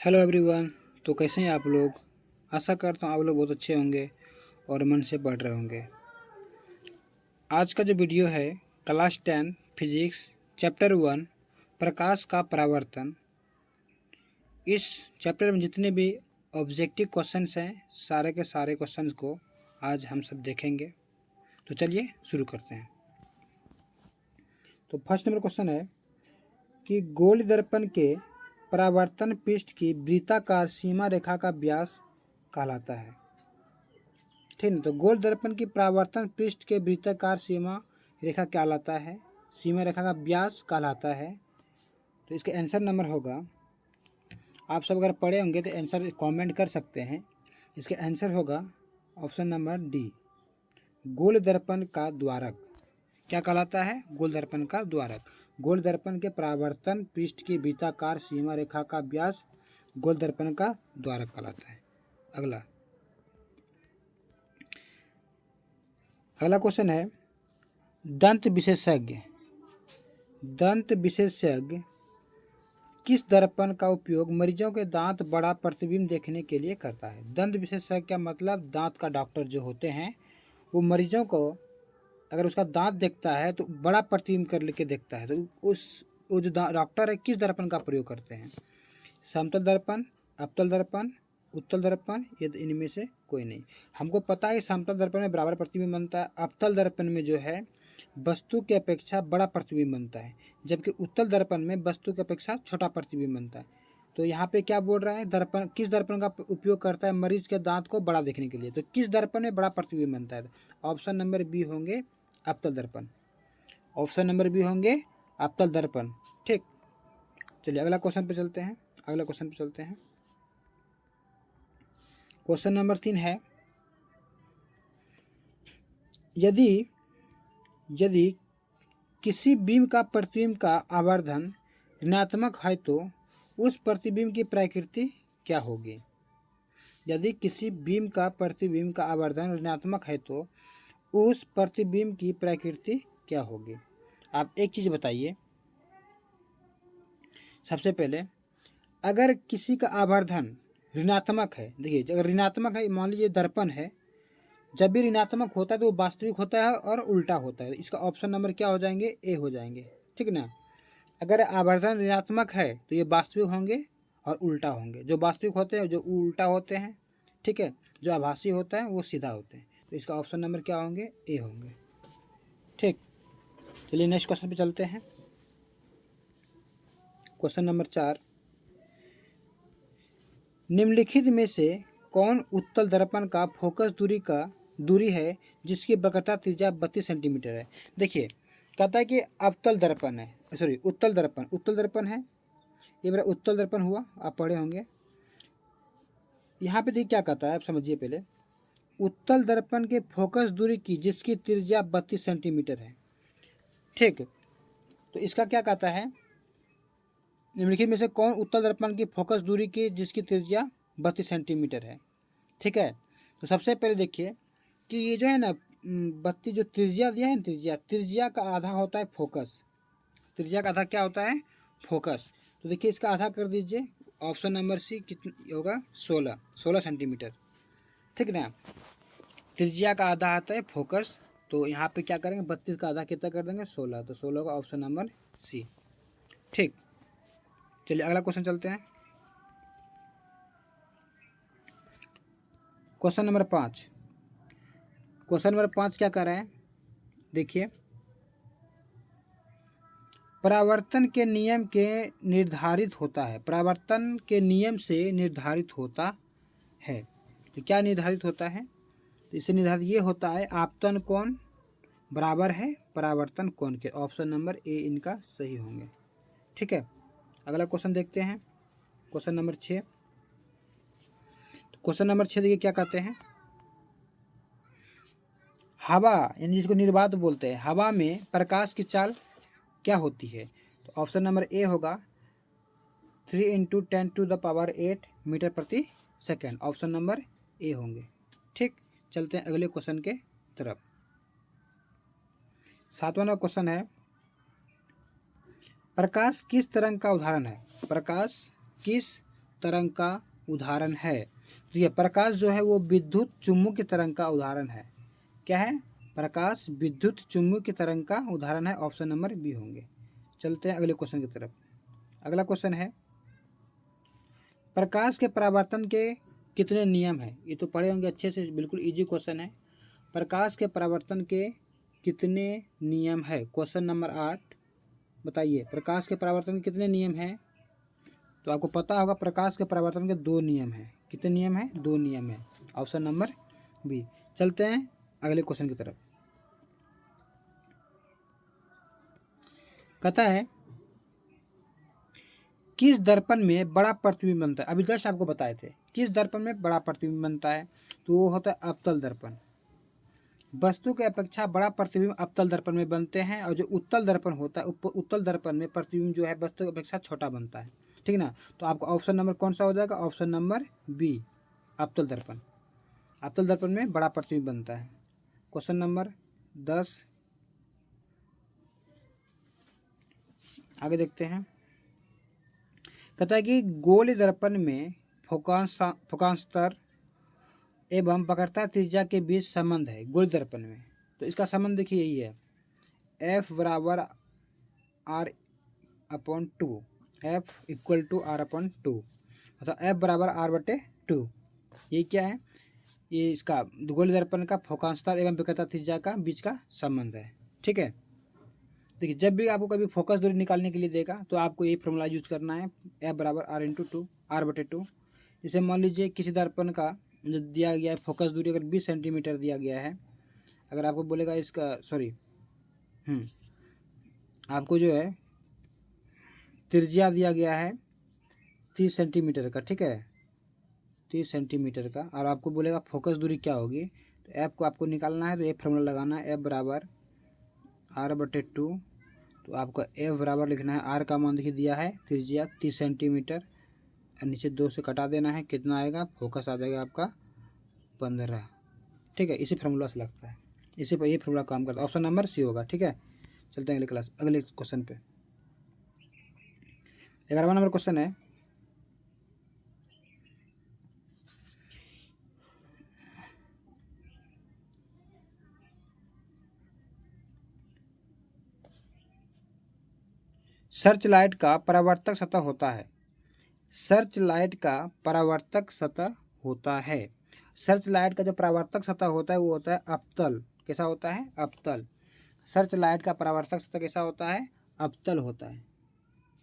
Hello everyone. तो कैसे हैं आप लोग। आशा करता हूँ आप लोग बहुत अच्छे होंगे और मन से पढ़ रहे होंगे। आज का जो वीडियो है क्लास 10 फिजिक्स चैप्टर 1 प्रकाश का परावर्तन। इस चैप्टर में जितने भी ऑब्जेक्टिव क्वेश्चंस हैं सारे के सारे क्वेश्चंस को आज हम सब देखेंगे। तो चलिए शुरू करते हैं। तो फर्स्ट नंबर क्वेश्चन है कि गोल दर्पण के परावर्तन पृष्ठ की वृत्ताकार सीमा रेखा का व्यास कहलाता है। ठीक है, तो गोल दर्पण की परावर्तन पृष्ठ के वृत्ताकार सीमा रेखा कहलाता है, सीमा रेखा का व्यास कहलाता है। तो इसका आंसर नंबर होगा, आप सब अगर पढ़े होंगे तो आंसर कमेंट कर सकते हैं। इसका आंसर होगा ऑप्शन नंबर डी, गोल दर्पण का द्वारक। क्या कहलाता है? गोल दर्पण का द्वारक। गोल दर्पण के परावर्तन पृष्ठ की वृत्ताकार सीमा रेखा का व्यास गोल दर्पण का द्वारक कहलाता है। अगला क्वेश्चन है, दंत विशेषज्ञ किस दर्पण का उपयोग मरीजों के दांत बड़ा प्रतिबिंब देखने के लिए करता है? दंत विशेषज्ञ का मतलब दांत का डॉक्टर जो होते हैं वो मरीजों को अगर उसका दांत देखता है तो बड़ा प्रतिबिंब कर लेके देखता है। तो वो जो डॉक्टर है किस दर्पण का प्रयोग करते हैं? समतल दर्पण, अवतल दर्पण, उत्तल दर्पण, ये इनमें से कोई नहीं। हमको पता है समतल दर्पण में बराबर प्रतिबिंब बनता है, अवतल दर्पण में जो है वस्तु की अपेक्षा बड़ा प्रतिबिंब बनता है, जबकि उत्तल दर्पण में वस्तु की अपेक्षा छोटा प्रतिबिंब बनता है। तो यहाँ पे क्या बोल रहा है, दर्पण किस दर्पण का उपयोग करता है मरीज के दांत को बड़ा देखने के लिए? तो किस दर्पण में बड़ा प्रतिबिंब बनता है? ऑप्शन नंबर बी होंगे अवतल दर्पण। ऑप्शन नंबर बी होंगे अवतल दर्पण। ठीक, चलिए अगला क्वेश्चन पे चलते हैं। क्वेश्चन नंबर 3 है, यदि किसी बीम का प्रतिबिंब का आवर्धन ऋणात्मक है तो उस प्रतिबिंब की प्रकृति क्या होगी? यदि किसी बीम का प्रतिबिंब का आवर्धन ऋणात्मक है तो उस प्रतिबिंब की प्रकृति क्या होगी? आप एक चीज़ बताइए। सबसे पहले, अगर किसी का आवर्धन ऋणात्मक है, देखिए अगर ऋणात्मक है, मान लीजिए दर्पण है, जब भी ऋणात्मक होता है तो वो वास्तविक होता है और उल्टा होता है। इसका ऑप्शन नंबर क्या हो जाएंगे? ए हो जाएंगे। ठीक ना। अगर आवर्धन ऋणात्मक है तो ये वास्तविक होंगे और उल्टा होंगे। जो वास्तविक होते हैं जो उल्टा होते हैं। ठीक है, जो आभासी होता है वो सीधा होते हैं। तो इसका ऑप्शन नंबर क्या होंगे? ए होंगे। ठीक, चलिए नेक्स्ट क्वेश्चन पे चलते हैं। क्वेश्चन नंबर 4, निम्नलिखित में से कौन उत्तल दर्पण का फोकस दूरी है जिसकी वक्रता त्रिज्या 32 सेंटीमीटर है? देखिए कहता है कि अवतल दर्पण है, सॉरी उत्तल दर्पण है। ये मेरा उत्तल दर्पण हुआ, आप पढ़े होंगे। यहाँ पे देखिए क्या कहता है, आप समझिए पहले। उत्तल दर्पण के फोकस दूरी की जिसकी त्रिज्या 32 सेंटीमीटर है। ठीक, तो इसका क्या कहता है, निम्नलिखित में से कौन उत्तल दर्पण की फोकस दूरी की जिसकी त्रिज्या 32 सेंटीमीटर है? ठीक है, तो सबसे पहले देखिए कि ये जो है ना 32 जो त्रिज्या दिया है, त्रिज्या का आधा होता है फोकस। त्रिज्या का आधा क्या होता है? फोकस। तो देखिए इसका आधा कर दीजिए, ऑप्शन नंबर सी कितनी होगा? 16 सेंटीमीटर। ठीक ना, त्रिज्या का आधा आता है फोकस, तो यहाँ पे क्या करेंगे 32 का आधा कितना कर देंगे? 16। तो 16 का ऑप्शन नंबर सी। ठीक, चलिए अगला क्वेश्चन चलते हैं। क्वेश्चन नंबर 5 क्या कर रहे हैं, देखिए। परावर्तन के नियम से निर्धारित होता है। तो क्या निर्धारित होता है? तो इससे निर्धारित ये होता है आपतन कोण बराबर है परावर्तन कोण के। ऑप्शन नंबर ए इनका सही होंगे। ठीक है, अगला क्वेश्चन देखते हैं। क्वेश्चन नंबर 6 देखिए क्या कहते हैं, हवा यानी जिसको निर्वात बोलते हैं, हवा में प्रकाश की चाल क्या होती है? तो ऑप्शन नंबर ए होगा 3 × 10⁸ मीटर प्रति सेकेंड। ऑप्शन नंबर ए होंगे। ठीक, चलते हैं अगले क्वेश्चन के तरफ। 7वां क्वेश्चन है, प्रकाश किस तरंग का उदाहरण है? प्रकाश किस तरंग का उदाहरण है। तो ये प्रकाश जो है वो विद्युत चुम्बकीय तरंग का उदाहरण है। क्या है? प्रकाश विद्युत चुम्बकीय तरंग का उदाहरण है। ऑप्शन नंबर बी होंगे। चलते हैं अगले क्वेश्चन की तरफ। अगला क्वेश्चन है, प्रकाश के परावर्तन के कितने नियम हैं? ये तो पढ़े होंगे अच्छे से, बिल्कुल इजी क्वेश्चन है। प्रकाश के परावर्तन के कितने नियम है? क्वेश्चन नंबर 8 बताइए, प्रकाश के परावर्तन के कितने नियम हैं? तो आपको पता होगा प्रकाश के परावर्तन के 2 नियम हैं। कितने नियम हैं? 2 नियम हैं। Option number B. चलते हैं अगले क्वेश्चन की तरफ। कहता है, किस दर्पण में बड़ा प्रतिबिंब बनता है? अभी जस्ट आपको बताए थे किस दर्पण में बड़ा प्रतिबिंब बनता है, तो वो होता है अवतल दर्पण। वस्तु के अपेक्षा बड़ा प्रतिबिंब अवतल दर्पण में बनते हैं, और जो उत्तल दर्पण होता है, उत्तल दर्पण में प्रतिबिंब जो है वस्तु की अपेक्षा छोटा बनता है। ठीक ना? तो आपका ऑप्शन नंबर कौन सा हो जाएगा? ऑप्शन नंबर बी, अवतल दर्पण। अवतल दर्पण में बड़ा प्रतिबिंब बनता है। क्वेश्चन नंबर 10 आगे देखते हैं। कहता है कि गोल दर्पण में फोकांतर एवं वक्रता त्रिज्या के बीच संबंध है गोल दर्पण में। तो इसका संबंध देखिए यही है, F बराबर R/2, F equal to R/2, मतलब F बराबर R/2। ये क्या है? ये इसका गोल दर्पण का फोकांतर एवं वक्रता त्रिज्या का बीच का संबंध है। ठीक है, देखिए जब भी आपको कभी फोकस दूरी निकालने के लिए देगा तो आपको यही फॉर्मूला यूज करना है, F बराबर R/2। जैसे मान लीजिए किसी दर्पण का जो दिया गया है फोकस दूरी अगर 20 सेंटीमीटर दिया गया है, अगर आपको बोलेगा इसका आपको जो है त्रिज्या दिया गया है 30 सेंटीमीटर का, ठीक है, 30 सेंटीमीटर का, और आपको बोलेगा फोकस दूरी क्या होगी, तो F को आपको निकालना है, तो ये फॉर्मूला लगाना है, F बराबर R/2। तो आपको F बराबर लिखना है, R का मान देखिए दिया है त्रिज्या 30 सेंटीमीटर, नीचे 2 से कटा देना है, कितना आएगा? फोकस आ जाएगा आपका 15। ठीक है, इसी फार्मूला से लगता है, इसी पर ये फार्मूला काम करता है। ऑप्शन नंबर सी होगा। ठीक है, चलते हैं अगले क्वेश्चन पे। 11वां नंबर क्वेश्चन है, सर्च लाइट का परावर्तक सतह होता है। सर्च लाइट का परावर्तक सतह होता है। सर्च लाइट का जो परावर्तक सतह होता है वो होता है अवतल। कैसा होता है? अवतल। सर्च लाइट का परावर्तक सतह कैसा होता है? अवतल होता है।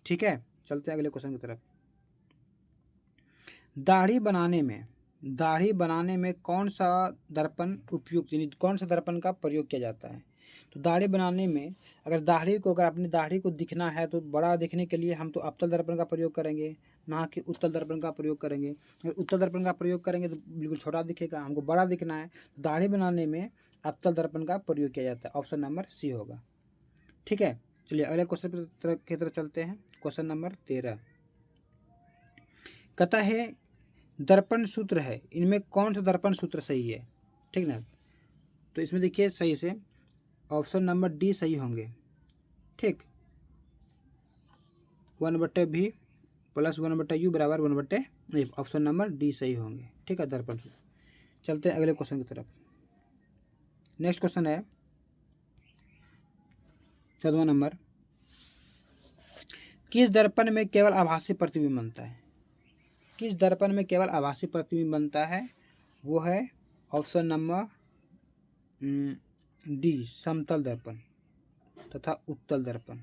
ठीक है, चलते हैं अगले क्वेश्चन की तरफ। दाढ़ी बनाने में कौन सा दर्पण उपयुक्त, यानी कौन सा दर्पण का प्रयोग किया जाता है? तो दाढ़ी बनाने में अगर अपनी दाढ़ी को दिखना है तो बड़ा दिखने के लिए हम तो अवतल दर्पण का प्रयोग करेंगे, ना कि उत्तल दर्पण का प्रयोग करेंगे। अगर उत्तल दर्पण का प्रयोग करेंगे तो बिल्कुल छोटा दिखेगा, हमको बड़ा दिखना है, तो दाढ़ी बनाने में अवतल दर्पण का प्रयोग किया जाता है। ऑप्शन नंबर सी होगा। ठीक है, चलिए अगले क्वेश्चन की तरफ चलते हैं। क्वेश्चन नंबर 13 कहता है, दर्पण सूत्र है, इनमें कौन सा दर्पण सूत्र सही है? ठीक ना? तो इसमें देखिए सही से ऑप्शन नंबर डी सही होंगे। ठीक, 1/v प्लस 1/u बराबर 1/, ऑप्शन नंबर डी सही होंगे। ठीक है, दर्पण सूत्र। चलते हैं अगले क्वेश्चन की तरफ। नेक्स्ट क्वेश्चन है 14वां नंबर, किस दर्पण में केवल आभासी प्रतिबिंब बनता है? किस दर्पण में केवल आभासी प्रतिबिंब बनता है? वो है ऑप्शन नंबर डी, समतल दर्पण तथा उत्तल दर्पण।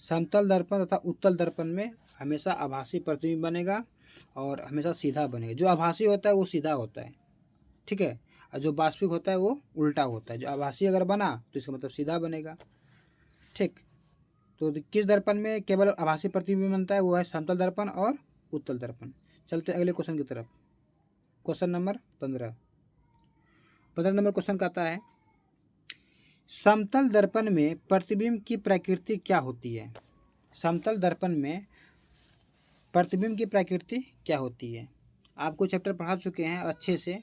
समतल दर्पण तथा उत्तल दर्पण में हमेशा आभासी प्रतिबिंब बनेगा और हमेशा सीधा बनेगा। जो आभासी होता है वो सीधा होता है, ठीक है, और जो वास्तविक होता है वो उल्टा होता है। जो आभासी अगर बना तो इसका मतलब सीधा बनेगा। ठीक, तो किस दर्पण में केवल आभासी प्रतिबिंब बनता है? वो है समतल दर्पण और उत्तल दर्पण। चलते अगले क्वेश्चन की तरफ। क्वेश्चन नंबर 15 नंबर क्वेश्चन कहता है, समतल दर्पण में प्रतिबिंब की प्रकृति क्या होती है? समतल दर्पण में प्रतिबिंब की प्रकृति क्या होती है? आपको चैप्टर पढ़ा चुके हैं अच्छे से,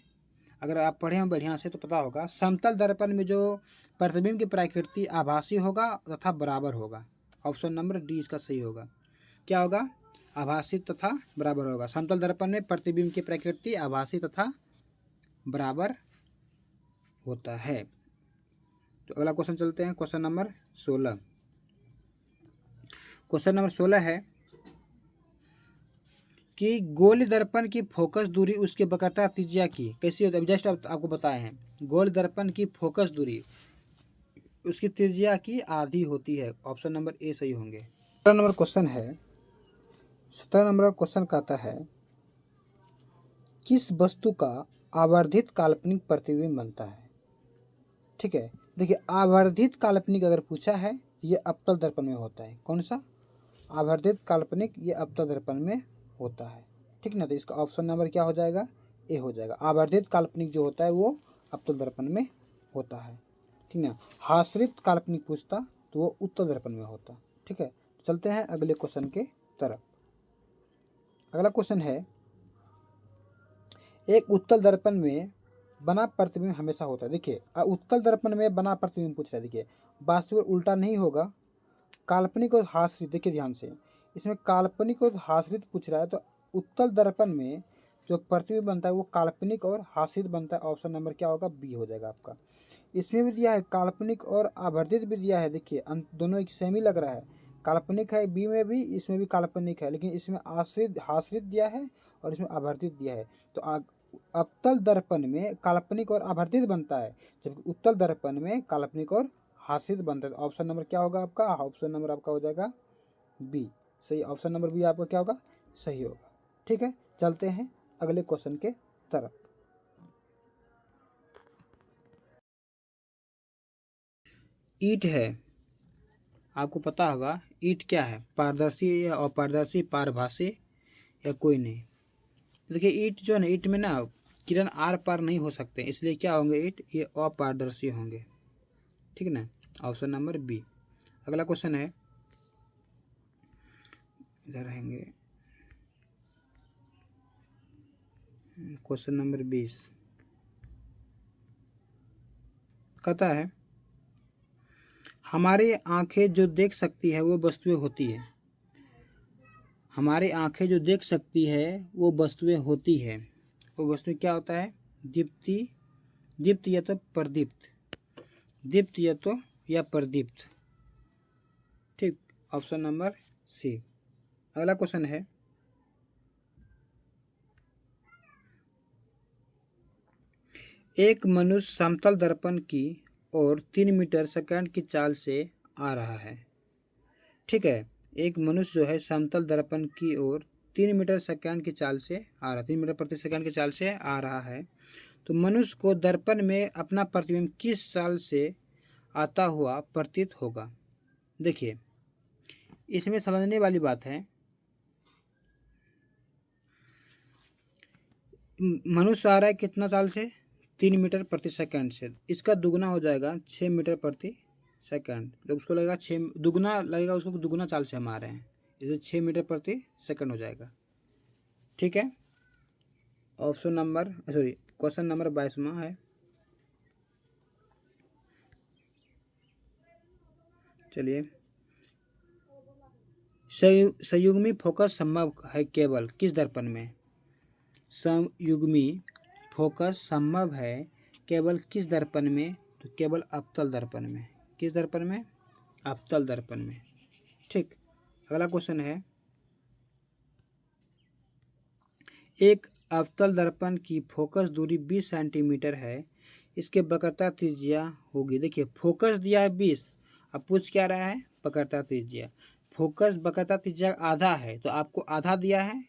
अगर आप पढ़े हो बढ़िया से तो पता होगा। समतल दर्पण में जो प्रतिबिंब की प्रकृति आभासी होगा तथा बराबर होगा। ऑप्शन नंबर डी इसका सही होगा। क्या होगा? आभासी तथा बराबर होगा। समतल दर्पण में प्रतिबिंब की प्रकृति आभासी तथा बराबर होता है। तो अगला क्वेश्चन चलते हैं, क्वेश्चन नंबर 16। क्वेश्चन नंबर 16 है कि गोल दर्पण की फोकस दूरी उसके वक्रता त्रिज्या की कैसी होती है। जस्ट आपको बताए हैं, गोल दर्पण की फोकस दूरी उसकी त्रिज्या की आधी होती है। ऑप्शन नंबर ए सही होंगे। 17 नंबर क्वेश्चन है, 17 नंबर क्वेश्चन कहता है किस वस्तु का आवर्धित काल्पनिक प्रतिबिंब बनता है। ठीक है, देखिए आवर्धित काल्पनिक अगर पूछा है ये अवतल दर्पण में होता है। कौन सा आवर्धित काल्पनिक, ये अवतल दर्पण में होता है। ठीक ना, तो इसका ऑप्शन नंबर क्या हो जाएगा, ए हो जाएगा। आवर्धित काल्पनिक जो होता है वो अवतल दर्पण में होता है। ठीक ना, हाश्रित काल्पनिक पूछता तो वो उत्तल दर्पण में होता। ठीक है, चलते हैं अगले क्वेश्चन के तरफ। अगला क्वेश्चन है, एक उत्तल दर्पण में बना प्रतिबिंब हमेशा होता है। देखिए उत्तल दर्पण में बना प्रतिबिंब पूछ रहा है। देखिए वास्तविक उल्टा नहीं होगा, काल्पनिक और हाश्रित। देखिए ध्यान से, इसमें काल्पनिक और हाश्रित पूछ रहा है, तो उत्तल दर्पण में जो प्रतिबिंब बनता है वो काल्पनिक और हाश्रित बनता है। ऑप्शन नंबर क्या होगा, बी हो जाएगा आपका। इसमें भी दिया है काल्पनिक और आवर्धित भी दिया है। देखिए दोनों एक सेम ही लग रहा है, काल्पनिक है बी में भी, इसमें भी काल्पनिक है, लेकिन इसमें आश्रित हाश्रित दिया है और इसमें आवर्धित दिया है। तो अवतल दर्पण में काल्पनिक और आवर्धित बनता है, जबकि उत्तल दर्पण में काल्पनिक और हाश्रित बनता है। तो ऑप्शन नंबर क्या होगा आपका, ऑप्शन नंबर आपका हो जाएगा बी सही। ऑप्शन नंबर बी आपका क्या होगा, सही होगा। ठीक है, चलते हैं अगले क्वेश्चन के तरफ। ईंट है, आपको पता होगा ईंट क्या है, पारदर्शी या अपारदर्शी, पारभासी या कोई नहीं। देखिए ईंट जो है ना, ईंट में ना किरण आर पार नहीं हो सकते, इसलिए क्या होंगे ईंट, ये अपारदर्शी होंगे। ठीक है ना, ऑप्शन नंबर बी। अगला क्वेश्चन है, इधर रहेंगे, क्वेश्चन नंबर 20 कहता है हमारी आंखें जो देख सकती है वो वस्तुएं होती है। हमारी आंखें जो देख सकती है वो वस्तुएं होती है। वो वस्तु क्या होता है, दीप्ति, दीप्त या तो प्रदीप्त, दीप्त या प्रदीप्त। ठीक, ऑप्शन नंबर सी। अगला क्वेश्चन है, एक मनुष्य समतल दर्पण की ओर 3 मीटर सेकंड की चाल से आ रहा है। ठीक है, एक मनुष्य जो है समतल दर्पण की ओर 3 मीटर सेकंड की चाल से आ रहा है, 3 मीटर प्रति सेकंड की चाल से आ रहा है। तो मनुष्य को दर्पण में अपना प्रतिबिंब किस चाल से आता हुआ प्रतीत होगा। देखिए इसमें समझने वाली बात है, मनुष्य आ रहा है कितना चाल से, 3 मीटर प्रति सेकंड से, इसका दुगना हो जाएगा 6 मीटर प्रति सेकंड। जब उसको लगेगा 6 दुगना लगेगा, उसको दुगना चाल से हम आ रहे हैं, इसे 6 मीटर प्रति सेकंड हो जाएगा। ठीक है, option number sorry question number 22वां है। चलिए, संयुग्मी फोकस संभव है केवल किस दर्पण में। संयुग्मी फोकस संभव है केवल किस दर्पण में, तो केवल अवतल दर्पण में। किस दर्पण में, अवतल दर्पण में। ठीक, अगला क्वेश्चन है, एक अवतल दर्पण की फोकस दूरी 20 सेंटीमीटर है, इसके वक्रता त्रिज्या होगी। देखिए फोकस दिया है 20, अब पूछ क्या रहा है, वक्रता त्रिज्या। फोकस वक्रता त्रिज्या आधा है, तो आपको आधा दिया है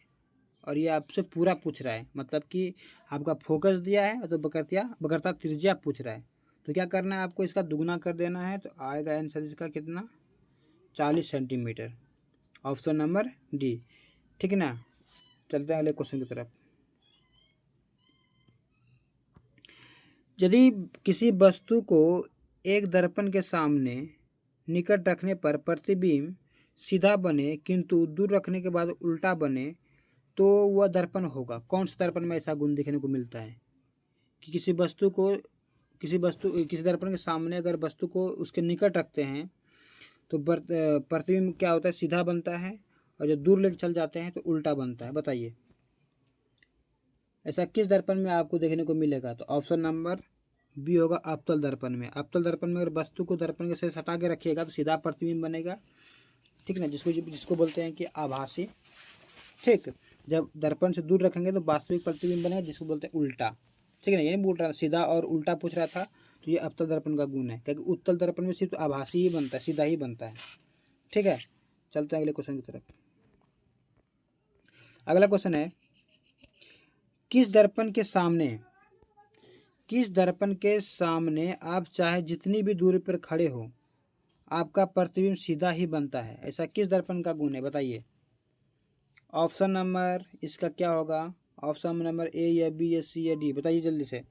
और ये आपसे पूरा पूछ रहा है, मतलब कि आपका फोकस दिया है तो वक्रता त्रिज्या पूछ रहा है। तो क्या करना है आपको, इसका दुगना कर देना है, तो आएगा आंसर इसका कितना, 40 सेंटीमीटर। Option number D. ठीक है ना, चलते हैं अगले क्वेश्चन की तरफ। यदि किसी वस्तु को एक दर्पण के सामने निकट रखने पर प्रतिबिंब सीधा बने किंतु दूर रखने के बाद उल्टा बने तो वह दर्पण होगा। कौन सा दर्पण में ऐसा गुण देखने को मिलता है कि किसी दर्पण के सामने अगर वस्तु को उसके निकट रखते हैं तो प्रतिबिंब क्या होता है, सीधा बनता है, और जब दूर लेकर चल जाते हैं तो उल्टा बनता है। बताइए ऐसा किस दर्पण में आपको देखने को मिलेगा? तो ऑप्शन नंबर बी होगा अवतल दर्पण में। अवतल दर्पण में अगर वस्तु को दर्पण के से हटा के रखिएगा तो सीधा प्रतिबिंब बनेगा, ठीक ना, जिसको बोलते हैं कि आभासी। ठीक, जब दर्पण से दूर रखेंगे तो वास्तविक प्रतिबिंब बनेगा, जिसको बोलते हैं उल्टा। ठीक है ना, ये नहीं बोल रहा सीधा और उल्टा पूछ रहा था, तो ये अवतल दर्पण का गुण है, क्योंकि उत्तल दर्पण में सिर्फ आभासी ही बनता है, सीधा ही बनता है। ठीक है, चलते हैं अगले क्वेश्चन की तरफ। अगला क्वेश्चन है, किस दर्पण के सामने आप चाहे जितनी भी दूरी पर खड़े हो आपका प्रतिबिंब सीधा ही बनता है? ऐसा किस दर्पण का गुण है? बताइए। ऑप्शन नंबर इसका क्या होगा? ऑप्शन नंबर ए या बी या सी या डी? बताइए जल्दी से।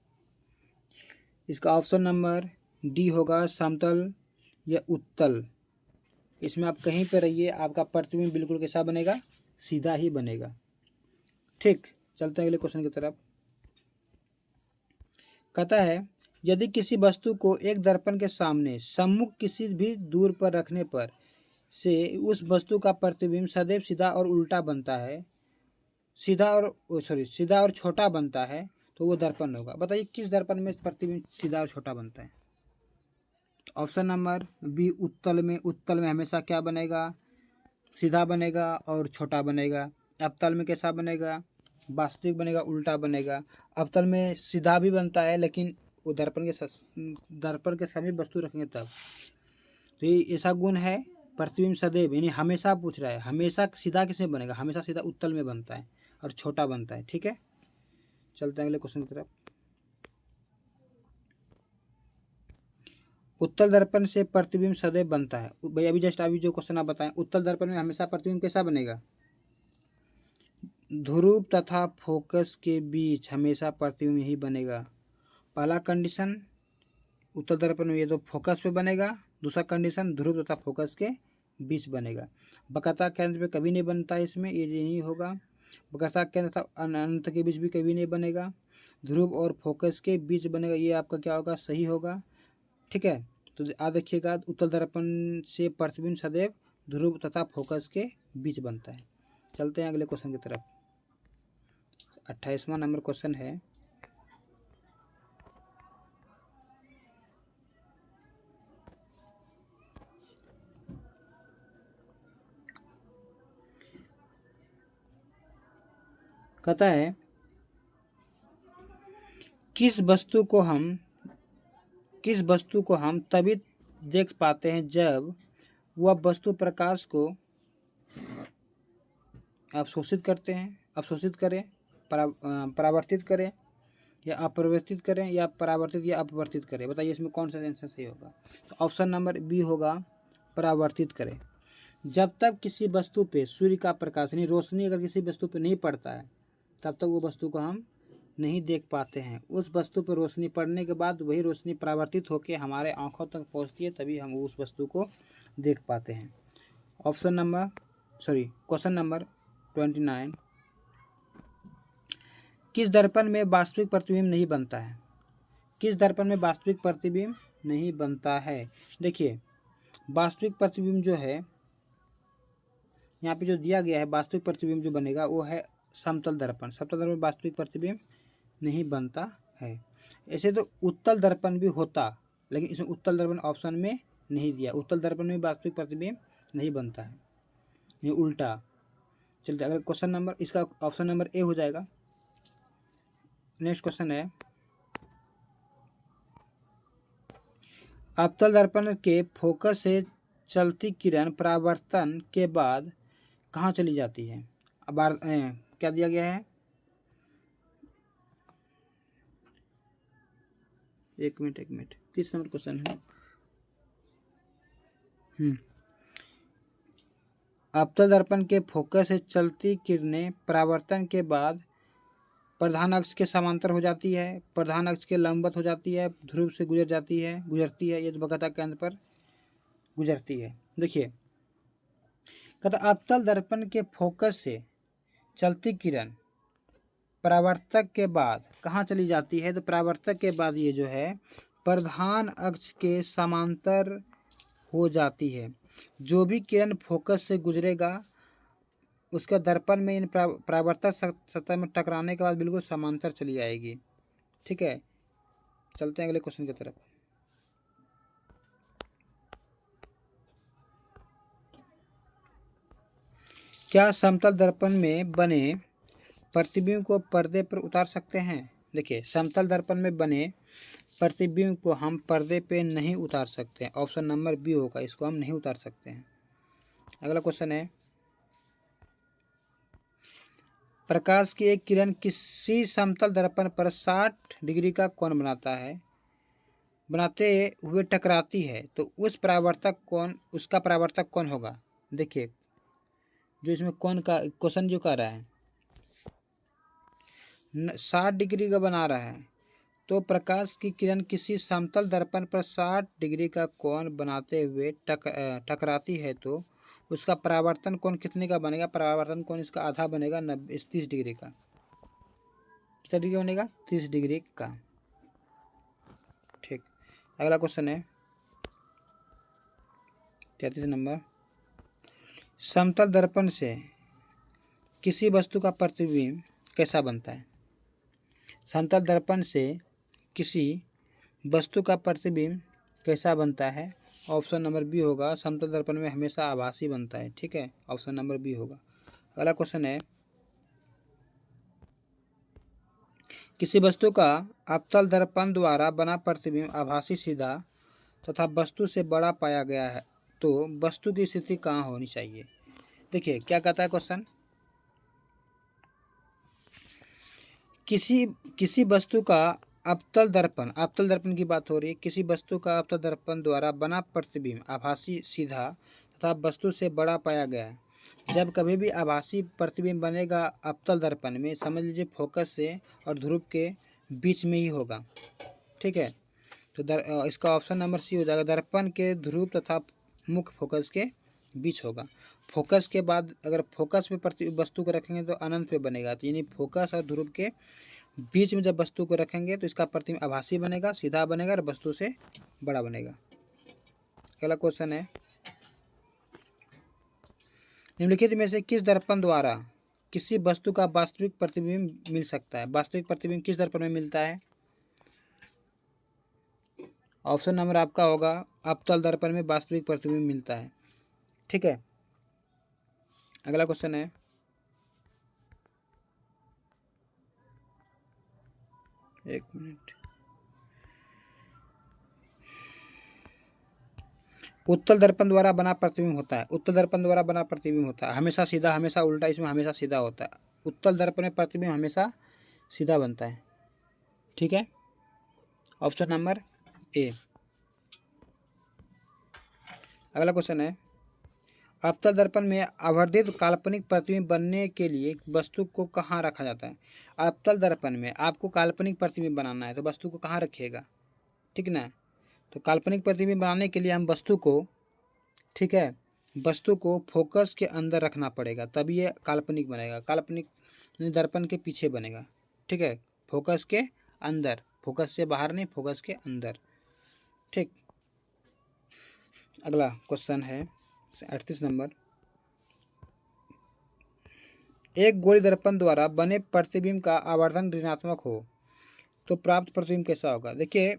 इसका ऑप्शन नंबर डी होगा, समतल या उत्तल। इसमें आप कहीं पर रहिए, आपका प्रतिबिंब बिल्कुल कैसा बनेगा? सीधा ही बनेगा। ठीक, चलते हैं अगले क्वेश्चन की तरफ। कहता है, यदि किसी वस्तु को एक दर्पण के सामने सम्मुख किसी भी दूर पर रखने पर से उस वस्तु का प्रतिबिंब सदैव सीधा और उल्टा बनता है, सीधा और छोटा बनता है, तो वो दर्पण होगा। बताइए किस दर्पण में प्रतिबिंब सीधा और छोटा बनता है? ऑप्शन नंबर बी उत्तल में हमेशा क्या बनेगा? सीधा बनेगा और छोटा बनेगा। अवतल में कैसा बनेगा? वास्तविक बनेगा, उल्टा बनेगा। अवतल में सीधा भी बनता है, लेकिन वो दर्पण के समीप वस्तु रखेंगे तब। तो ये ऐसा गुण है, प्रतिबिंब सदैव यानी हमेशा पूछ रहा है, हमेशा सीधा किसमें बनेगा? हमेशा सीधा उत्तल में बनता है और छोटा बनता है। ठीक है, चलते हैं अगले क्वेश्चन की तरफ। उत्तल दर्पण से प्रतिबिंब सदैव बनता है। भाई अभी जो क्वेश्चन आप बताएं, उत्तल दर्पण में हमेशा प्रतिबिंब कैसा बनेगा? ध्रुव तथा फोकस के बीच हमेशा प्रतिबिंब ही बनेगा। पहला कंडीशन उत्तल दर्पण में ये तो फोकस पे बनेगा, दूसरा कंडीशन ध्रुव तथा फोकस के बीच बनेगा। वक्रता केंद्र पे कभी नहीं बनता, इसमें ये नहीं होगा। वक्रता केंद्र तथा अनंत के बीच भी कभी नहीं बनेगा। ध्रुव और फोकस के बीच बनेगा, ये आपका क्या होगा? सही होगा। ठीक है, तो याद रखिएगा, उत्तल दर्पण से प्रतिबिंब सदैव ध्रुव तथा फोकस के बीच बनता है। चलते हैं अगले क्वेश्चन की तरफ। 28वां नंबर क्वेश्चन है, कहता है, किस वस्तु को हम तभी देख पाते हैं जब वह वस्तु प्रकाश को अवशोषित करें, परावर्तित करें या अपरिवर्तित करें, या परावर्तित या अपवर्तित करें? बताइए इसमें कौन सा आंसर सही होगा? तो ऑप्शन नंबर बी होगा, परावर्तित करें। जब तक किसी वस्तु पे सूर्य का प्रकाश यानी रोशनी अगर किसी वस्तु पे नहीं पड़ता है, तब तक वो वस्तु को हम नहीं देख पाते हैं। उस वस्तु पर रोशनी पड़ने के बाद वही रोशनी परावर्तित होकर हमारे आँखों तक पहुँचती है, तभी हम उस वस्तु को देख पाते हैं। क्वेश्चन नंबर 29, किस दर्पण में वास्तविक प्रतिबिंब नहीं बनता है? किस दर्पण में वास्तविक प्रतिबिंब नहीं बनता है? देखिए, वास्तविक प्रतिबिंब जो है यहाँ पे जो दिया गया है, वास्तविक प्रतिबिंब जो बनेगा वो है समतल दर्पण। समतल दर्पण में वास्तविक प्रतिबिंब नहीं बनता है। ऐसे तो उत्तल दर्पण भी होता, लेकिन इसमें उत्तल दर्पण ऑप्शन में नहीं दिया। उत्तल दर्पण में वास्तविक प्रतिबिंब नहीं बनता है, ये उल्टा। चलते अगर क्वेश्चन नंबर, इसका ऑप्शन नंबर ए हो जाएगा। नेक्स्ट क्वेश्चन है, अवतल दर्पण के फोकस से चलती किरण परावर्तन के बाद कहाँ चली जाती है? अब क्या दिया गया है? एक मिनट 30 नंबर क्वेश्चन है। अवतल दर्पण के फोकस से चलती किरणें परावर्तन के बाद प्रधान अक्ष के समांतर हो जाती है, प्रधान अक्ष के लंबवत हो जाती है, ध्रुव से गुजरती है, ये वक्रता केंद्र पर गुजरती है। देखिए, कहता अवतल दर्पण के फोकस से चलती किरण परावर्तक के बाद कहाँ चली जाती है? तो परावर्तक के बाद ये जो है प्रधान अक्ष के समांतर हो जाती है। जो भी किरण फोकस से गुजरेगा उसका दर्पण में इन परावर्तक सतह में टकराने के बाद बिल्कुल समांतर चली जाएगी। ठीक है, चलते हैं अगले क्वेश्चन की तरफ। क्या समतल दर्पण में बने प्रतिबिंब को पर्दे पर उतार सकते हैं? देखिए, समतल दर्पण में बने प्रतिबिंब को हम पर्दे पे नहीं उतार सकते। ऑप्शन नंबर बी होगा, इसको हम नहीं उतार सकते हैं। अगला क्वेश्चन है, प्रकाश की एक किरण किसी समतल दर्पण पर 60 डिग्री का कोण बनाते हुए टकराती है तो उसका परावर्तक कौन होगा? देखिए, जो इसमें कौन का क्वेश्चन जो कर रहा है 60 डिग्री का बना रहा है, तो प्रकाश की किरण किसी समतल दर्पण पर 60 डिग्री का कोण बनाते हुए टकराती है तो उसका परावर्तन कोण कितने का बनेगा? परावर्तन कोण इसका आधा बनेगा, 30 डिग्री का। कितना डिग्री बनेगा? 30 डिग्री का। ठीक, अगला क्वेश्चन है 33 नंबर, समतल दर्पण से किसी वस्तु का प्रतिबिंब कैसा बनता है? समतल दर्पण से किसी वस्तु का प्रतिबिंब कैसा बनता है? ऑप्शन नंबर बी होगा, समतल दर्पण में हमेशा आभासी बनता है। ठीक है, ऑप्शन नंबर बी होगा। अगला क्वेश्चन है, किसी वस्तु का अवतल दर्पण द्वारा बना प्रतिबिंब आभासी, सीधा तथा वस्तु से बड़ा पाया गया है तो वस्तु की स्थिति कहाँ होनी चाहिए? देखिए क्या कहता है क्वेश्चन, किसी वस्तु का अवतल दर्पण की बात हो रही है। किसी वस्तु का अवतल दर्पण द्वारा बना प्रतिबिंब आभासी, सीधा तथा वस्तु से बड़ा पाया गया है। जब कभी भी आभासी प्रतिबिंब बनेगा अवतल दर्पण में, समझ लीजिए फोकस से और ध्रुव के बीच में ही होगा। ठीक है, तो इसका ऑप्शन नंबर सी हो जाएगा, दर्पण के ध्रुव तथा मुख्य फोकस के बीच होगा। फोकस के बाद अगर फोकस पे वस्तु को रखेंगे तो अनंत पे बनेगा, तो यानी फोकस और ध्रुव के बीच में जब वस्तु को रखेंगे तो इसका प्रतिबिंब आभासी बनेगा, सीधा बनेगा और वस्तु से बड़ा बनेगा। अगला क्वेश्चन है, निम्नलिखित में से किस दर्पण द्वारा किसी वस्तु का वास्तविक प्रतिबिंब मिल सकता है? वास्तविक प्रतिबिंब किस दर्पण में मिलता है? ऑप्शन नंबर आपका होगा, अवतल दर्पण में वास्तविक प्रतिबिंब मिलता है। ठीक है, अगला क्वेश्चन है, एक मिनट, उत्तल दर्पण द्वारा बना प्रतिबिंब होता है। उत्तल दर्पण द्वारा बना प्रतिबिंब होता है हमेशा सीधा, हमेशा उल्टा, इसमें हमेशा सीधा होता है। उत्तल दर्पण में प्रतिबिंब हमेशा सीधा बनता है। ठीक है, ऑप्शन नंबर ए। अगला क्वेश्चन है, अवतल दर्पण में आवर्धित काल्पनिक प्रतिबिंब बनने के लिए वस्तु को कहाँ रखा जाता है? अवतल दर्पण में आपको काल्पनिक प्रतिबिंब बनाना है तो वस्तु को कहाँ रखिएगा? ठीक ना, तो काल्पनिक प्रतिबिंब बनाने के लिए हम वस्तु को, ठीक है, वस्तु को फोकस के अंदर रखना पड़ेगा, तभी ये काल्पनिक बनेगा। काल्पनिक दर्पण के पीछे बनेगा। ठीक है, फोकस के अंदर, फोकस से बाहर नहीं, फोकस के अंदर। ठीक, अगला क्वेश्चन है 38 नंबर, एक गोली दर्पण द्वारा बने प्रतिबिंब का आवर्धन ऋणात्मक हो तो प्राप्त प्रतिबिंब कैसा होगा? देखिए,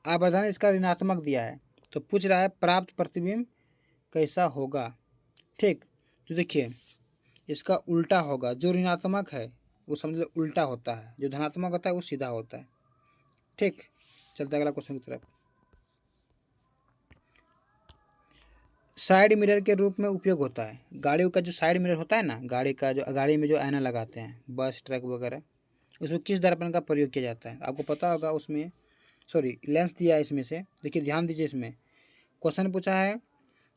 आवर्धन इसका ऋणात्मक दिया है तो पूछ रहा है प्राप्त प्रतिबिंब कैसा होगा। ठीक, तो देखिए इसका उल्टा होगा। जो ऋणात्मक है वो समझ लो उल्टा होता है, जो धनात्मक होता है वो सीधा होता है। ठीक, चलते अगला क्वेश्चन की तरफ। साइड मिरर के रूप में उपयोग होता है। गाड़ियों का जो साइड मिरर होता है ना, गाड़ी में जो आईना लगाते हैं, बस ट्रक वगैरह, उसमें किस दर्पण का प्रयोग किया जाता है? आपको पता होगा, उसमें लेंस दिया है इसमें से। देखिए ध्यान दीजिए, इसमें क्वेश्चन पूछा है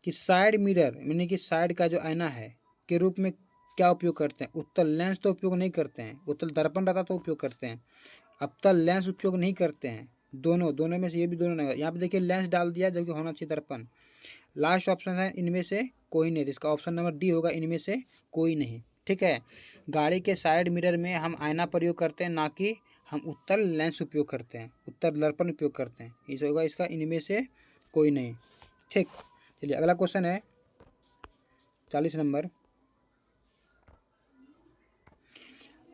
कि साइड मिरर यानी कि साइड का जो आईना है के रूप में क्या उपयोग करते हैं? उत्तल लेंस तो उपयोग नहीं करते हैं, उत्तल दर्पण रहता तो उपयोग करते हैं, अवतल लेंस उपयोग नहीं करते हैं। दोनों में से ये भी दोनों नहीं। यहाँ पे देखिए लेंस डाल दिया जबकि होना चाहिए दर्पण। लास्ट ऑप्शन है इनमें से कोई नहीं, इसका ऑप्शन नंबर डी होगा, इनमें से कोई नहीं। ठीक है, गाड़ी के साइड मिरर में हम आईना प्रयोग करते हैं, ना कि हम उत्तल लेंस उपयोग करते हैं, उत्तल दर्पण उपयोग करते हैं। इस होगा इसका इनमें से कोई नहीं। ठीक, चलिए अगला क्वेश्चन है 40 नंबर,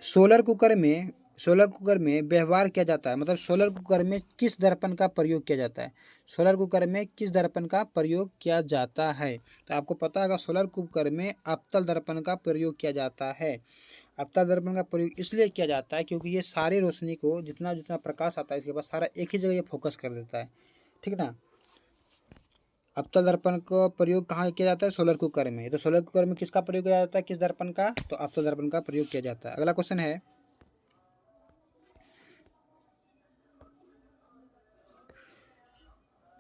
सोलर कुकर में व्यवहार किया जाता है, मतलब सोलर कुकर में किस दर्पण का प्रयोग किया जाता है, सोलर कुकर में किस दर्पण का प्रयोग किया जाता है। तो आपको पता होगा सोलर कुकर में अवतल दर्पण का प्रयोग किया जाता है। अवतल दर्पण का प्रयोग इसलिए किया जाता है क्योंकि ये सारी रोशनी को जितना जितना प्रकाश आता है इसके बाद सारा एक ही जगह ये फोकस कर देता है, ठीक ना। अवतल दर्पण का प्रयोग कहाँ किया जाता है, सोलर कुकर में। तो सोलर कुकर में किसका प्रयोग किया जाता है, किस दर्पण का, तो अवतल दर्पण का प्रयोग किया जाता है। अगला क्वेश्चन है,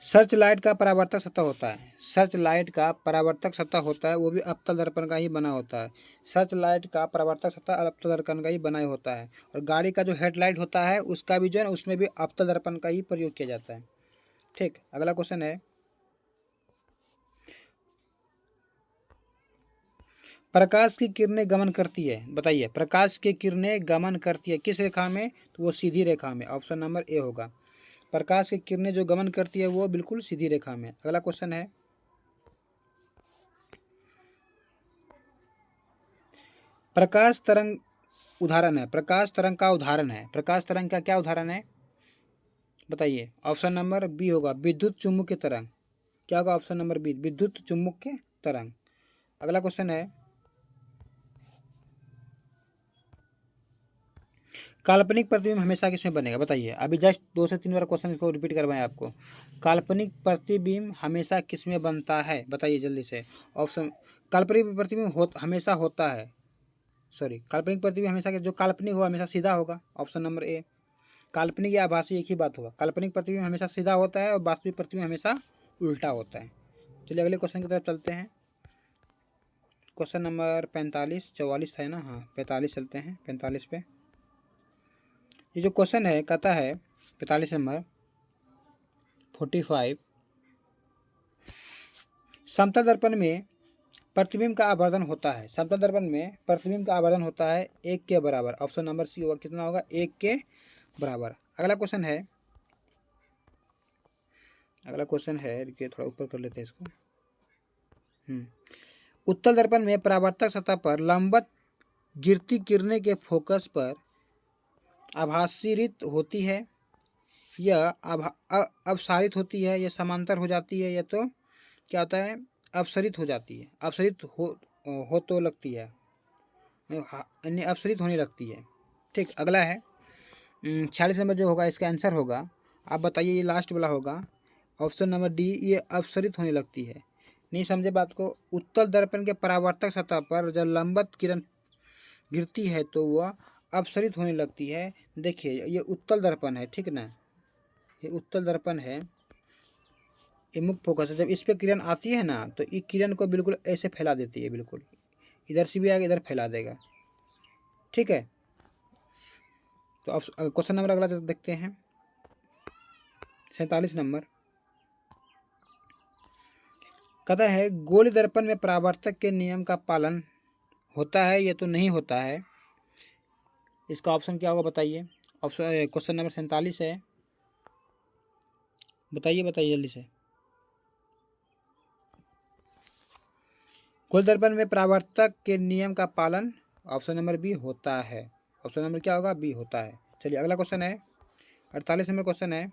सर्च लाइट का परावर्तक सतह होता है। सर्च लाइट का परावर्तक सतह होता है, वो भी अवतल दर्पण का ही बना होता है। सर्च लाइट का परावर्तक सतह अवतल दर्पण का ही बना होता है। और गाड़ी का जो हेडलाइट होता है उसका भी जो है उसमें भी अवतल दर्पण का ही प्रयोग किया जाता है, ठीक। अगला क्वेश्चन है, प्रकाश की किरणें गमन करती है, बताइए प्रकाश की किरणें गमन करती है किस रेखा में, तो वो सीधी रेखा में। ऑप्शन नंबर ए होगा। प्रकाश की किरणें जो गमन करती है वो बिल्कुल सीधी रेखा में। अगला क्वेश्चन है, प्रकाश तरंग उदाहरण है, प्रकाश तरंग का उदाहरण है, प्रकाश तरंग का क्या उदाहरण है, बताइए। ऑप्शन नंबर बी होगा, विद्युत चुम्बकीय तरंग। क्या होगा, ऑप्शन नंबर बी, विद्युत चुम्बकीय तरंग। अगला क्वेश्चन है, काल्पनिक प्रतिबिंब हमेशा किसमें बनेगा, बताइए। अभी जस्ट 2 से 3 बार क्वेश्चन इसको रिपीट करवाएं आपको। काल्पनिक प्रतिबिंब हमेशा किसमें बनता है, बताइए जल्दी से। ऑप्शन, काल्पनिक प्रतिबिंब हमेशा होता है, सॉरी, काल्पनिक प्रतिबिंब हमेशा जो काल्पनिक हो हमेशा सीधा होगा। Option number A. काल्पनिक या आभासी एक ही बात होगा। काल्पनिक प्रतिबिंब हमेशा सीधा होता है और वास्तविक प्रतिबिंब हमेशा उल्टा होता है। चलिए अगले क्वेश्चन की तरफ चलते हैं। क्वेश्चन नंबर 45, 44 था ना, हाँ 45 चलते हैं, 45 पे। ये जो क्वेश्चन है कहता है 45 नंबर 45, समतल दर्पण में प्रतिबिंब का आवर्धन होता है। समतल दर्पण में प्रतिबिंब का आवर्धन होता है 1 के बराबर। ऑप्शन नंबर सी होगा, कितना होगा, 1 के बराबर। अगला क्वेश्चन है, अगला क्वेश्चन है, रुकिए थोड़ा ऊपर कर लेते हैं इसको। उत्तल दर्पण में परावर्तक सतह पर लंबवत गिरती किरणें के फोकस पर आभासित होती है, यह अपसारित होती है, यह समांतर हो जाती है, या तो क्या होता है, अपसरित हो जाती है। अपसरित हो तो लगती है, यानी अपसरित होने लगती है, ठीक। अगला है 46 नंबर जो होगा इसका आंसर होगा, आप बताइए, ये लास्ट वाला होगा, ऑप्शन नंबर डी, ये अपसरित होने लगती है। नहीं समझे बात को। उत्तल दर्पण के परावर्तक सतह पर जब लंबवत किरण गिरती है तो वह अपसरित होने लगती है। देखिए ये उत्तल दर्पण है, ठीक ना, ये उत्तल दर्पण है, ये मुख्य फोकस है। जब इस पर किरण आती है ना तो ये किरण को बिल्कुल ऐसे फैला देती है, बिल्कुल इधर से भी आगे इधर फैला देगा, ठीक है। तो अब क्वेश्चन नंबर अगला देखते हैं 47 नंबर, कहता है गोल दर्पण में परावर्तक के नियम का पालन होता है या तो नहीं होता है। इसका ऑप्शन क्या होगा, बताइए। ऑप्शन, क्वेश्चन नंबर 47 है, बताइए बताइए जल्दी से। गोल दर्पण में परावर्तक के नियम का पालन, ऑप्शन नंबर बी, होता है। ऑप्शन नंबर क्या होगा, बी, होता है। चलिए अगला क्वेश्चन है 48 नंबर क्वेश्चन है,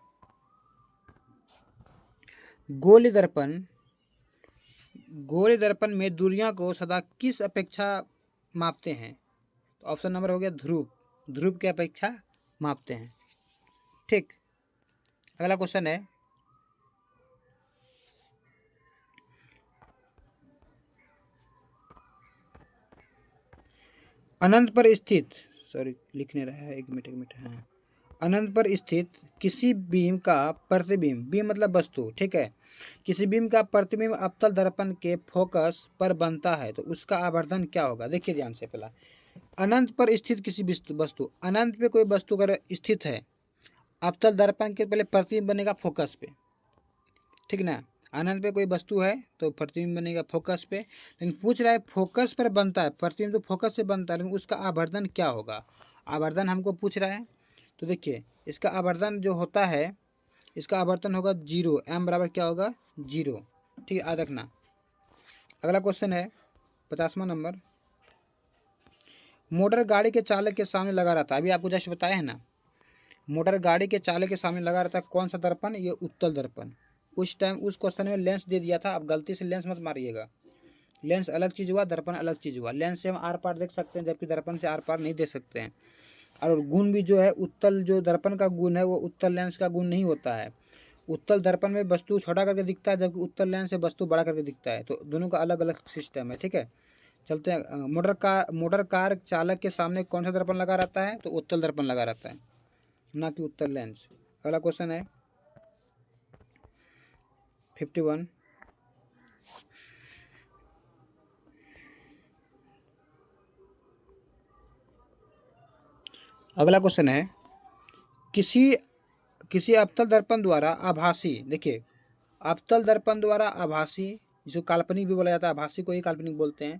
गोल दर्पण में दूरियां को सदा किस अपेक्षा मापते हैं। तो ऑप्शन नंबर हो गया ध्रुव, ध्रुव की अपेक्षा मापते हैं, ठीक। अगला क्वेश्चन है, अनंत पर स्थित, सॉरी लिखने रहा है, एक मिनट, हाँ, अनंत पर स्थित किसी बीम का प्रतिबिंब, बीम मतलब वस्तु, ठीक है, किसी बीम का प्रतिबिंब अवतल दर्पण के फोकस पर बनता है तो उसका आवर्धन क्या होगा। देखिए ध्यान से, पहला अनंत पर स्थित किसी वस्तु, अनंत पे कोई वस्तु अगर स्थित है, अवतल दर्पण के पहले प्रतिबिंब बनेगा फोकस पे, ठीक ना। अनंत पे कोई वस्तु है तो प्रतिबिंब बनेगा फोकस पे, लेकिन पूछ रहा है फोकस पर बनता है प्रतिबिंब, तो फोकस से बनता है, लेकिन उसका आवर्धन क्या होगा, आवर्धन हमको पूछ रहा है। तो देखिए इसका आवर्धन जो होता है, इसका आवर्धन होगा 0, m बराबर क्या होगा, 0, ठीक है, याद रखना। अगला क्वेश्चन है 50वां नंबर, मोटर गाड़ी के चालक के सामने लगा रहता है, अभी आपको जस्ट बताया है ना, मोटर गाड़ी के चालक के सामने लगा रहता है कौन सा दर्पण, ये उत्तल दर्पण। उस टाइम उस क्वेश्चन में लेंस दे दिया था, अब गलती से लेंस मत मारिएगा, लेंस अलग चीज़ हुआ, दर्पण अलग चीज़ हुआ। लेंस से हम आर पार देख सकते हैं, जबकि दर्पण से आर पार नहीं देख सकते हैं। और गुण भी जो है, उत्तल जो दर्पण का गुण है वो उत्तल लेंस का गुण नहीं होता है। उत्तल दर्पण में वस्तु छोटा करके दिखता है, जबकि उत्तल लेंस से वस्तु बड़ा करके दिखता है। तो दोनों का अलग अलग सिस्टम है, ठीक है। चलते हैं। मोटर कार चालक के सामने कौन सा दर्पण लगा रहता है, तो उत्तल दर्पण लगा रहता है, ना कि उत्तल लेंस। अगला क्वेश्चन है 51। अगला क्वेश्चन है, किसी किसी अवतल दर्पण द्वारा आभासी, देखिए अवतल दर्पण द्वारा आभासी, जिसको काल्पनिक भी बोला जाता है, आभासी को ही काल्पनिक बोलते हैं,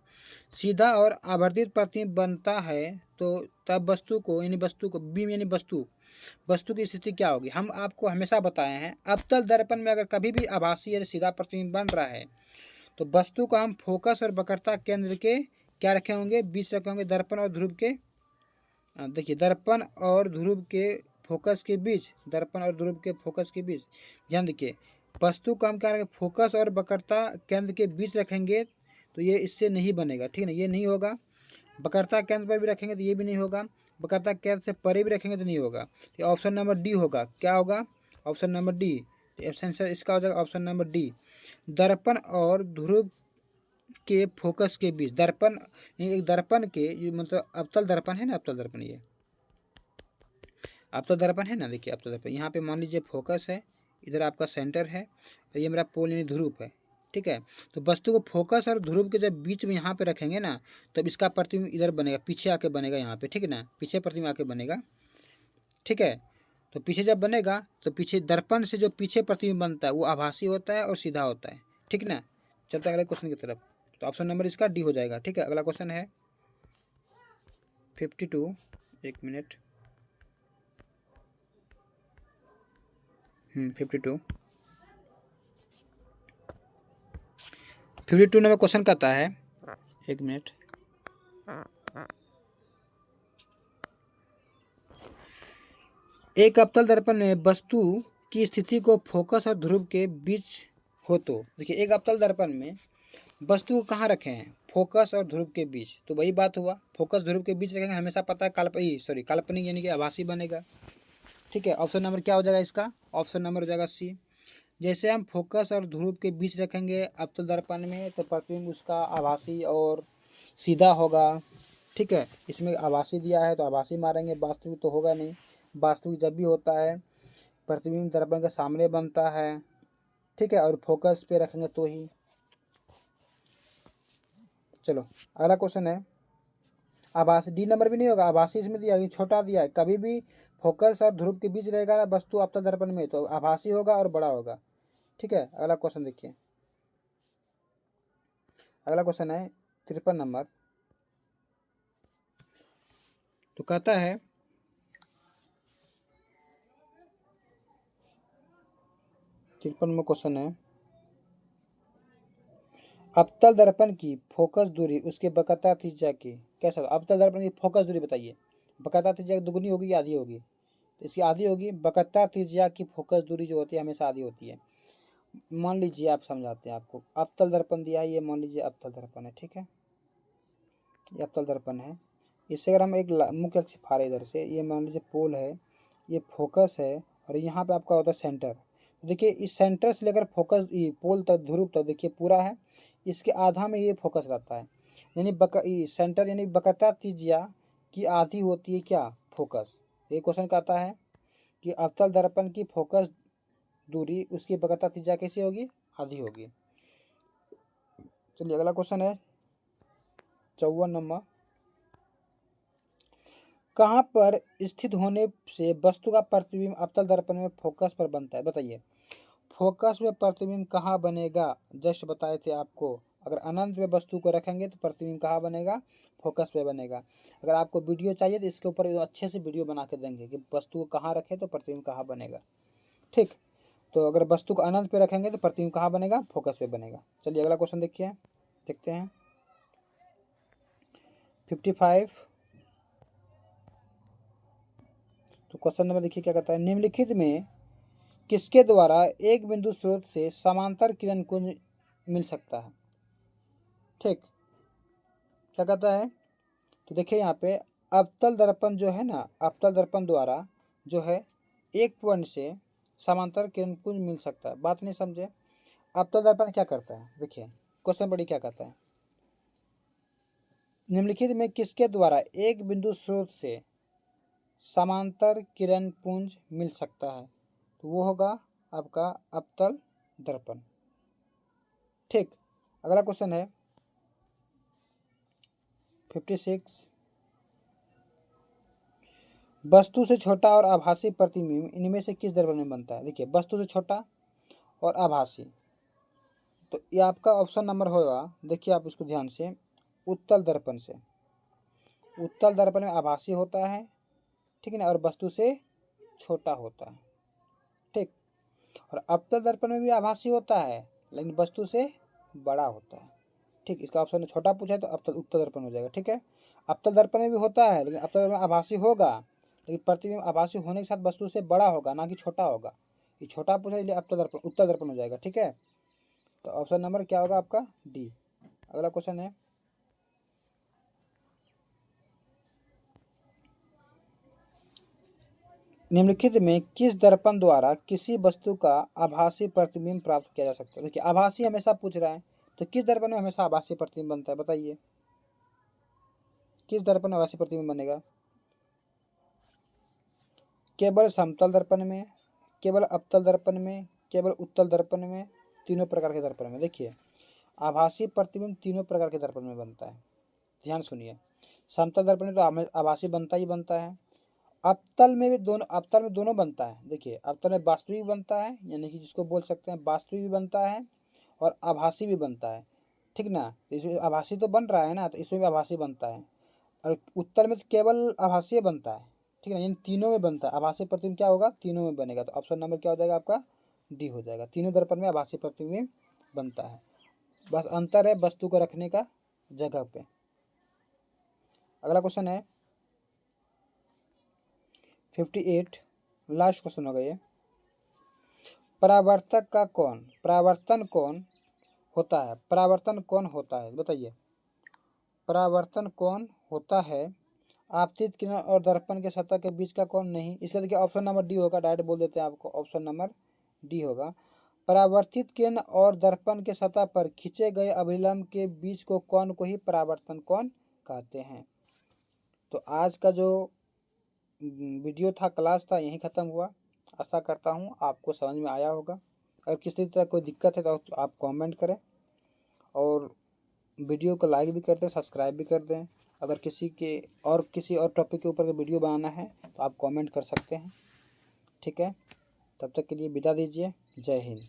सीधा और आवर्धित प्रतिबिंब बनता है, तो तब वस्तु को यानी वस्तु को बीम यानी वस्तु की स्थिति क्या होगी। हम आपको हमेशा बताए हैं, अवतल दर्पण में अगर कभी भी आभासी या सीधा प्रतिबिंब बन रहा है तो वस्तु को हम फोकस और वक्रता केंद्र के क्या रखे होंगे, बीच रखे होंगे, दर्पण और ध्रुव के। देखिए दर्पण और ध्रुव के फोकस के बीच, दर्पण और ध्रुव के फोकस के बीच ध्यान देखिए, वस्तु को हम क्या रखेंगे, फोकस और वक्रता केंद्र के बीच रखेंगे, तो ये इससे नहीं बनेगा, ठीक है ना, ये नहीं होगा। वक्रता केंद्र पर भी रखेंगे तो ये भी नहीं होगा, वक्रता केंद्र से परे भी रखेंगे तो नहीं होगा। तो ऑप्शन नंबर डी होगा, क्या होगा, ऑप्शन नंबर डी। तो ऑप्शन इसका हो जाएगा ऑप्शन नंबर डी, दर्पण और ध्रुव के फोकस के बीच। दर्पण एक दर्पण के मतलब अवतल दर्पण है ना, अवतल दर्पण, ये अवतल दर्पण है ना, देखिए अवतल दर्पण, यहाँ पे मान लीजिए फोकस है, इधर आपका सेंटर है, और ये मेरा पोल यानी ध्रुव है, ठीक है। तो वस्तु को फोकस और ध्रुव के जब बीच में यहाँ पे रखेंगे ना, तब इसका प्रतिबिंब इधर बनेगा, पीछे आके बनेगा यहाँ पे, ठीक है ना, पीछे प्रतिबिंब आके बनेगा, ठीक है। तो पीछे जब बनेगा तो पीछे दर्पण से जो पीछे प्रतिबिंब बनता है वो आभासी होता है और सीधा होता है, ठीक ना। चलते हैं अगले क्वेश्चन की तरफ। तो ऑप्शन नंबर इसका डी हो जाएगा, ठीक है। अगला क्वेश्चन है 52, एक मिनट, 52 नंबर क्वेश्चन कहता है, एक मिनट, एक अवतल दर्पण में वस्तु की स्थिति को फोकस और ध्रुव के बीच हो, तो देखिए एक अवतल दर्पण में वस्तु को कहाँ रखे हैं, फोकस और ध्रुव के बीच, तो वही बात हुआ, फोकस ध्रुव के बीच रखेंगे, हमेशा पता है काल्पनिक यानी कि आभासी बनेगा, ठीक है। ऑप्शन नंबर क्या हो जाएगा इसका, ऑप्शन नंबर हो जाएगा सी। जैसे हम फोकस और ध्रुव के बीच रखेंगे अवतल दर्पण में, तो प्रतिबिंब उसका आभासी और सीधा होगा, ठीक है। इसमें आभासी दिया है तो आभासी मारेंगे, वास्तविक तो होगा नहीं। वास्तविक जब भी होता है प्रतिबिंब दर्पण के सामने बनता है, ठीक है, और फोकस पे रखेंगे तो ही। चलो अगला क्वेश्चन है, आभासी, डी नंबर भी नहीं होगा, आभासी इसमें दिया है, छोटा दिया है, कभी भी फोकस और ध्रुव के बीच रहेगा वस्तु अवतल दर्पण में तो आभासी होगा और बड़ा होगा, ठीक है। अगला क्वेश्चन देखिए, अगला क्वेश्चन है 53 नंबर। तो कहता है, तिरपन में क्वेश्चन है, अवतल दर्पण की फोकस दूरी उसके वक्रता त्रिज्या की, कैसा, अवतल दर्पण की फोकस दूरी बताइए, वक्रता त्रिज्या दुगुनी होगी या आधी होगी, तो इसकी आधी होगी। वक्रता त्रिज्या की फोकस दूरी जो होती है हमेशा आधी होती है। मान लीजिए आप समझाते हैं आपको, अवतल दर्पण दिया है, ये मान लीजिए अवतल दर्पण है, ठीक है, ये अवतल दर्पण है। इससे अगर हम एक मुख्य अक्ष फाड़े इधर से, ये मान लीजिए पोल है, ये फोकस है, और यहाँ पे आपका होता है सेंटर। तो देखिए इस सेंटर से लेकर फोकस पोल तक, ध्रुव तक देखिए पूरा है, इसके आधा में ये फोकस रहता है, यानी सेंटर यानी वक्रता त्रिज्या की आधी होती है क्या, फोकस। ये क्वेश्चन कहता है कि अवतल दर्पण की फोकस दूरी उसकी वक्रता त्रिज्या कैसी होगी, आधी होगी। चलिए अगला क्वेश्चन है 54 नंबर, कहाँ पर स्थित होने से वस्तु का प्रतिबिंब अवतल दर्पण में फोकस पर बनता है, बताइए। फोकस में प्रतिबिंब कहाँ बनेगा, जस्ट बताए थे आपको, अगर अनंत में वस्तु को रखेंगे तो प्रतिबिंब कहाँ बनेगा, फोकस पे बनेगा। अगर आपको वीडियो चाहिए तो इसके ऊपर अच्छे से वीडियो बना के देंगे कि वस्तु को कहाँ रखें तो प्रतिबिंब कहाँ बनेगा, ठीक। तो अगर वस्तु को अनंत पे रखेंगे तो प्रतिबिंब कहाँ बनेगा, फोकस पे बनेगा। चलिए अगला क्वेश्चन देखिए, देखते हैं 55। तो क्वेश्चन नंबर देखिए क्या कहता है, निम्नलिखित में किसके द्वारा एक बिंदु स्रोत से समांतर किरण पुंज मिल सकता है। ठीक, क्या कहता है, तो देखिए यहाँ पे अवतल दर्पण जो है ना, अवतल दर्पण द्वारा जो है एक पॉइंट से समांतर किरण पुंज मिल सकता है। बात नहीं समझे, अवतल दर्पण क्या करता है, देखिए क्वेश्चन बड़ी क्या कहता है, निम्नलिखित में किसके द्वारा एक बिंदु स्रोत से समांतर किरण पुंज मिल सकता है, तो वो होगा आपका अवतल दर्पण। ठीक, अगला क्वेश्चन है 56, वस्तु से छोटा और आभासी प्रतिबिंब इनमें से किस दर्पण में बनता है। देखिए वस्तु से छोटा और आभासी, तो ये आपका ऑप्शन नंबर होगा, देखिए आप इसको ध्यान से, उत्तल दर्पण से। उत्तल दर्पण में आभासी होता है, ठीक है ना, और वस्तु से छोटा होता है। ठीक, और अवतल दर्पण में भी आभासी होता है लेकिन वस्तु से बड़ा होता है। ठीक, इसका ऑप्शन छोटा पूछा है तो अवतल उत्तल दर्पण हो जाएगा। ठीक है, अवतल दर्पण में भी होता है लेकिन अवतल दर्पण में आभासी होगा, लेकिन प्रतिबिंब आभासी होने के साथ वस्तु से बड़ा होगा, ना कि छोटा होगा। ये छोटा पूछा इसलिए अवतल दर्पण उत्तल दर्पण हो जाएगा। ठीक है, तो ऑप्शन नंबर क्या होगा आपका डी। अगला क्वेश्चन है निम्नलिखित में किस दर्पण द्वारा किसी वस्तु का आभासी प्रतिबिंब प्राप्त किया जा सकता है। देखिए आभासी हमेशा पूछ रहा है, तो किस दर्पण में हमेशा आभासी प्रतिबिंब बनता है, बताइए किस दर्पण में आभासी प्रतिबिंब बनेगा। केवल समतल दर्पण में, केवल अवतल दर्पण में, केवल उत्तल दर्पण में, तीनों प्रकार के दर्पण में। देखिए आभासी प्रतिबिंब तीनों प्रकार के दर्पण में बनता है, ध्यान सुनिए। समतल दर्पण में तो आभासी बनता ही बनता है, अवतल में भी दोनों, अवतल में दोनों बनता है। देखिए अवतल में वास्तविक बनता है, यानी कि जिसको बोल सकते हैं वास्तविक भी बनता है और आभासी भी बनता है। ठीक ना, इसमें आभासी तो बन रहा है ना, तो इसमें भी आभासी बनता है। और उत्तल में तो केवल आभासी बनता है, ठीक है ना, इन तीनों में बनता है। आभासी प्रतिबिंब क्या होगा, तीनों में बनेगा, तो ऑप्शन नंबर क्या हो जाएगा आपका डी हो जाएगा। तीनों दर्पण में आभासी प्रतिबिंब बनता है, बस अंतर है वस्तु को रखने का जगह पे। अगला क्वेश्चन है 58, लास्ट क्वेश्चन होगा ये, परावर्तक का कोण, परावर्तन कोण होता है, परावर्तन कोण होता है, बताइए परावर्तन कोण होता है आपतित किरण और दर्पण के सतह के बीच का कोण नहीं। इसका देखिए ऑप्शन नंबर डी होगा, डायरेक्ट बोल देते हैं आपको, ऑप्शन नंबर डी होगा। परावर्तित किरण और दर्पण के सतह पर खींचे गए अभिलंब के बीच को कोण को ही परावर्तन कोण कहते हैं। तो आज का जो वीडियो था, क्लास था, यहीं ख़त्म हुआ। आशा करता हूँ आपको समझ में आया होगा। अगर किसी तरह कोई दिक्कत है तो आप कमेंट करें और वीडियो को लाइक भी कर दें, सब्सक्राइब भी कर दें। अगर किसी और टॉपिक के ऊपर का वीडियो बनाना है तो आप कमेंट कर सकते हैं। ठीक है, तब तक के लिए विदा दीजिए। जय हिंद।